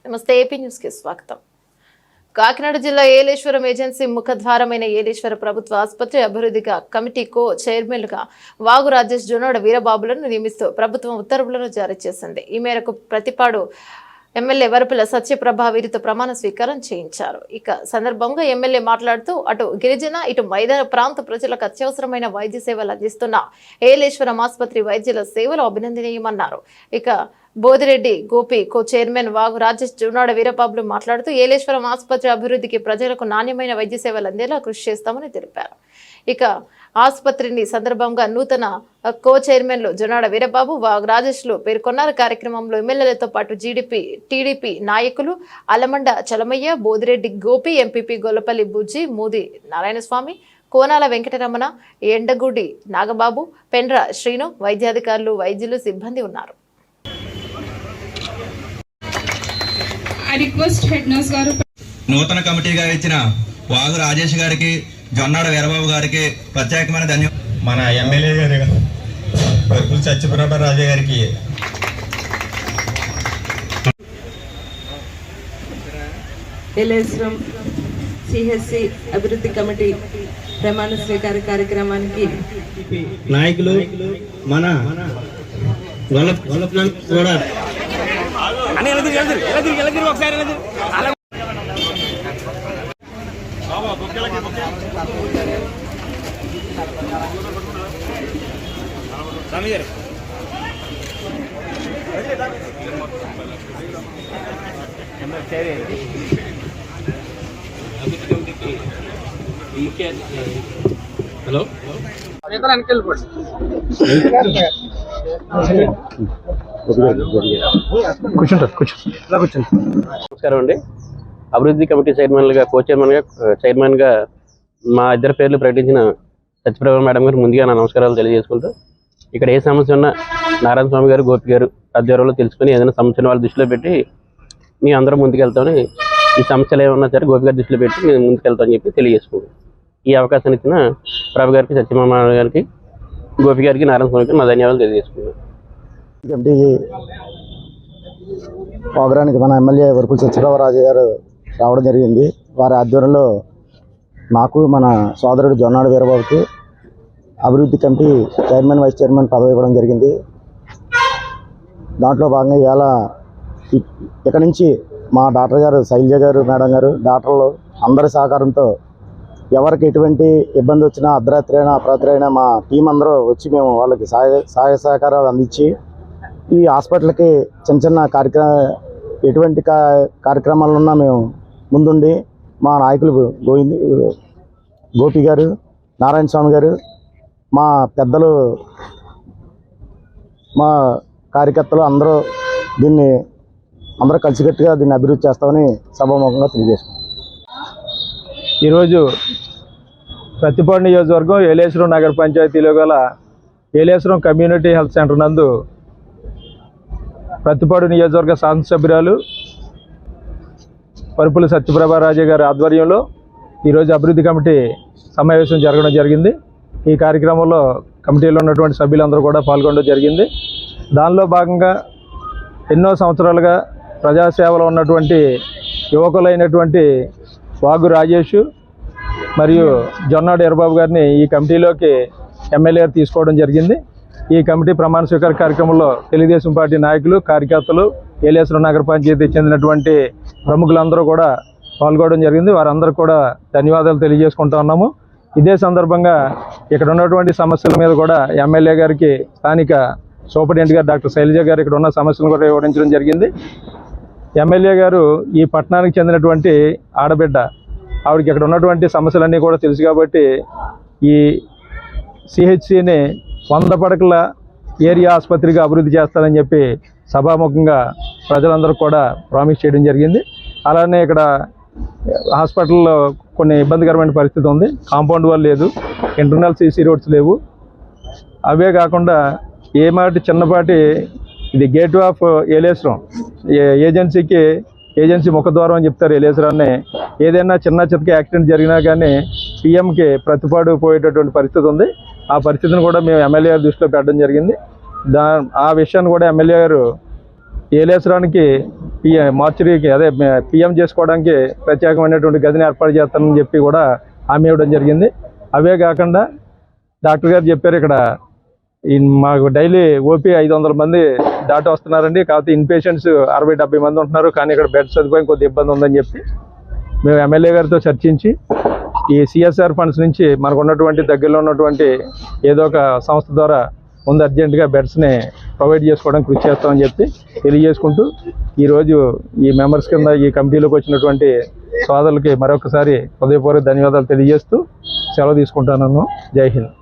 నమస్తే AP news కి స్వాగతం. కాకినాడ జిల్లా ఏలేశ్వరం ఏజెన్సీ ముఖద్వారమైన ఏలేశ్వర ప్రభుత్వ ఆసుపత్రి అభివృద్ధి కమిటీ కో చైర్మన్లుగా వాగు రాజేష్ జొన్నోడ వీరబాబులను నియమిస్తూ ప్రభుత్వం ఉత్తర్వులను జారీ చేసింది. ఈ మేరకు ప్రతిపాడు ఎమ్మెల్యే వరపుల సత్యప్రభ వీరితో ప్రమాణ స్వీకారం చేయించారు. ఇక సందర్భంగా ఎమ్మెల్యే మాట్లాడుతూ అటు గిరిజన ఇటు మైదాన ప్రాంత ప్రజలకు అత్యవసరమైన వైద్య సేవలు అందిస్తున్న ఏలేశ్వరం ఆసుపత్రి వైద్యుల సేవలు అభినందనీయమన్నారు. ఇక బోదిరెడ్డి గోపి కో చైర్మన్ వాగు రాజేష్ జొన్నోడ వీరబాబులు మాట్లాడుతూ ఏలేశ్వరం ఆసుపత్రి అభివృద్ధికి ప్రజలకు నాణ్యమైన వైద్య సేవలు అందేలా కృషి చేస్తామని తెలిపారు. ఇక ఆసుపత్రిని సందర్భంగా నూతన కో చైర్మన్లు జొన్నోడ వీరబాబు వాగు రాజేష్లు పేర్కొన్నారు. కార్యక్రమంలో ఎమ్మెల్యేలతో పాటు టీడీపీ నాయకులు అలమండ చలమయ్య, బోదిరెడ్డి గోపి, ఎంపీపీ గొల్లపల్లి బుజ్జి, మూది నారాయణస్వామి, కోనాల వెంకటరమణ, ఎండగుడి నాగబాబు, పెండ్ర శ్రీను, వైద్యాధికారులు, వైద్యులు, సిబ్బంది ఉన్నారు. నూతన కమిటీగా ఇచ్చిన వాగు రాజేష్ గారికి, జొన్నోడ వీరబాబు గారికి ప్రత్యేకమైన ధన్యవాదాలు. మన ఎమ్మెల్యే గారు వరపుల సత్యప్రభ రాజు గారికి ఏలేశ్వరం సిహెచ్సి అభివృద్ధి కమిటీ ప్రమాణ స్వీకార కార్యక్రమానికి నాయకులు మన కూడా హలో నమస్కారం అండి. అభివృద్ధి కమిటీ చైర్మన్గా మా ఇద్దరు పేర్లు ప్రకటించిన సత్యప్రభ మేడం గారు ముందుగా నా నమస్కారాలు తెలియజేసుకుంటూ, ఇక్కడ ఏ సమస్య ఉన్నా నారాయణ స్వామి గారు, గోపి గారు ఆధ్వర్యంలో తెలుసుకుని ఏదైనా సమస్యను వాళ్ళ దృష్టిలో పెట్టి మేము అందరం ముందుకెళ్తామని, ఈ సమస్యలు ఏమన్నా సరే గోపి గారి దృష్టిలో పెట్టి మేము ముందుకెళ్తామని చెప్పి తెలియజేసుకుంటాం. ఈ అవకాశాన్ని ఇచ్చిన ప్రభు గారికి, సత్యమామ గారికి, గోపి గారికి, నారాయణ స్వామి గారికి నా ధన్యవాదాలు తెలియజేసుకుంటాం. ప్రోగ్రానికి మన ఎమ్మెల్యే వరపుల సత్యప్రభరాజు గారు రావడం జరిగింది. వారి ఆధ్వర్యంలో నాకు, మన సోదరుడు జొన్నోడ వీరబాబుకి అభివృద్ధి కమిటీ చైర్మన్, వైస్ చైర్మన్ పదవి ఇవ్వడం జరిగింది. దాంట్లో భాగంగా ఇవాళ ఇక్కడ నుంచి మా డాక్టర్ గారు శైలజ గారు, మేడం గారు, డాక్టర్లు అందరి సహకారంతో ఎవరికి ఎటువంటి ఇబ్బంది వచ్చినా అర్ధరాత్రి అయినా అపరాత్రి అయినా మా టీం అందరూ వచ్చి మేము వాళ్ళకి సహాయ సహకారాలు అందించి ఈ హాస్పిటల్కి చిన్న చిన్న ఎటువంటి కార్యక్రమాలున్నా మేము ముందుండి మా నాయకులు గోపి గారు, నారాయణ స్వామి గారు, మా పెద్దలు, మా కార్యకర్తలు అందరూ కలిసికట్టుగా దీన్ని అభివృద్ధి చేస్తామని సభాముఖంగా తెలియజేసుకుంటాం. ఈరోజు ప్రతిపాడు నియోజకవర్గం ఏలేశ్వరం నగర పంచాయతీలో గల ఏలేశ్వరం కమ్యూనిటీ హెల్త్ సెంటర్ నందు ప్రతిపాడు నియోజకవర్గ శాసనసభ్యురాలు వరపుల సత్యప్రభరాజు గారి ఆధ్వర్యంలో ఈరోజు అభివృద్ధి కమిటీ సమావేశం జరగడం జరిగింది. ఈ కార్యక్రమంలో కమిటీలో ఉన్నటువంటి సభ్యులందరూ కూడా పాల్గొనడం జరిగింది. దానిలో భాగంగా ఎన్నో సంవత్సరాలుగా ప్రజాసేవలో ఉన్నటువంటి యువకులైనటువంటి వాగు రాజేష్ మరియు జొన్నోడ వీరబాబు గారిని ఈ కమిటీలోకి ఎమ్మెల్యే గారు తీసుకోవడం జరిగింది. ఈ కమిటీ ప్రమాణ స్వీకార కార్యక్రమంలో తెలుగుదేశం పార్టీ నాయకులు, కార్యకర్తలు, ఏలేశ్వరం నగర పంచాయతీకి చెందినటువంటి ప్రముఖులందరూ కూడా పాల్గొనడం జరిగింది. వారందరూ కూడా ధన్యవాదాలు తెలియజేసుకుంటూ ఉన్నాము. ఇదే సందర్భంగా ఇక్కడ ఉన్నటువంటి సమస్యల మీద కూడా ఎమ్మెల్యే గారికి స్థానిక సూపరింటెండెంట్ గారు డాక్టర్ శైలజ గారు ఇక్కడ ఉన్న సమస్యలను కూడా వివరించడం జరిగింది. ఎమ్మెల్యే గారు ఈ పట్టణానికి చెందినటువంటి ఆడబిడ్డ, ఆవిడకి ఇక్కడ ఉన్నటువంటి సమస్యలన్నీ కూడా తెలుసు కాబట్టి ఈ సిహెచ్సిని 100 పడకల ఏరియా ఆసుపత్రిగా అభివృద్ధి చేస్తారని చెప్పి సభాముఖంగా ప్రజలందరూ కూడా ప్రామిస్ చేయడం జరిగింది. అలానే ఇక్కడ హాస్పిటల్లో కొన్ని ఇబ్బందికరమైన పరిస్థితి ఉంది. కాంపౌండ్ వాల్ లేదు, ఇంటర్నల్ సీసీ రోడ్స్ లేవు. అవే కాకుండా చిన్నపాటి ఇది గేట్ ఆఫ్ ఏలేశ్వరం ఏజెన్సీ ముఖద్వారం అని చెప్తారు ఏలేశ్వరాన్ని. ఏదైనా చిన్న చితక యాక్సిడెంట్ జరిగినా కానీ పిఎంకి ప్రతిపాడు పోయేటటువంటి పరిస్థితి ఉంది. ఆ పరిస్థితిని కూడా మేము ఎమ్మెల్యే గారి దృష్టిలో పెట్టడం జరిగింది. ఆ విషయాన్ని కూడా ఎమ్మెల్యే గారు ఏలేశ్వరానికి మార్చురీకి అదే పిఎం చేసుకోవడానికి ప్రత్యేకమైనటువంటి గదిని ఏర్పాటు చేస్తానని చెప్పి కూడా హామీ ఇవ్వడం జరిగింది. అవే కాకుండా డాక్టర్ గారు చెప్పారు ఇక్కడ మాకు డైలీ ఓపీ 500 మంది దాటి వస్తున్నారండి. కాకపోతే ఇన్పేషెంట్స్ 60-70 మంది ఉంటున్నారు, కానీ ఇక్కడ బెడ్ సదుపాయం కొద్ది ఇబ్బంది ఉందని చెప్పి మేము ఎమ్మెల్యే గారితో చర్చించి ఈ సిఎస్ఆర్ ఫండ్స్ నుంచి మనకు ఉన్నటువంటి దగ్గరలో ఉన్నటువంటి ఏదో ఒక సంస్థ ద్వారా ముందు అర్జెంటుగా బెడ్స్ని ప్రొవైడ్ చేసుకోవడానికి కృషి చేస్తామని చెప్పి తెలియజేసుకుంటూ ఈరోజు ఈ మెంబర్స్ కింద ఈ కమిటీలోకి వచ్చినటువంటి సోదరులకి మరొకసారి హృదయపూర్వక ధన్యవాదాలు తెలియజేస్తూ సెలవు తీసుకుంటాను. జై హింద్.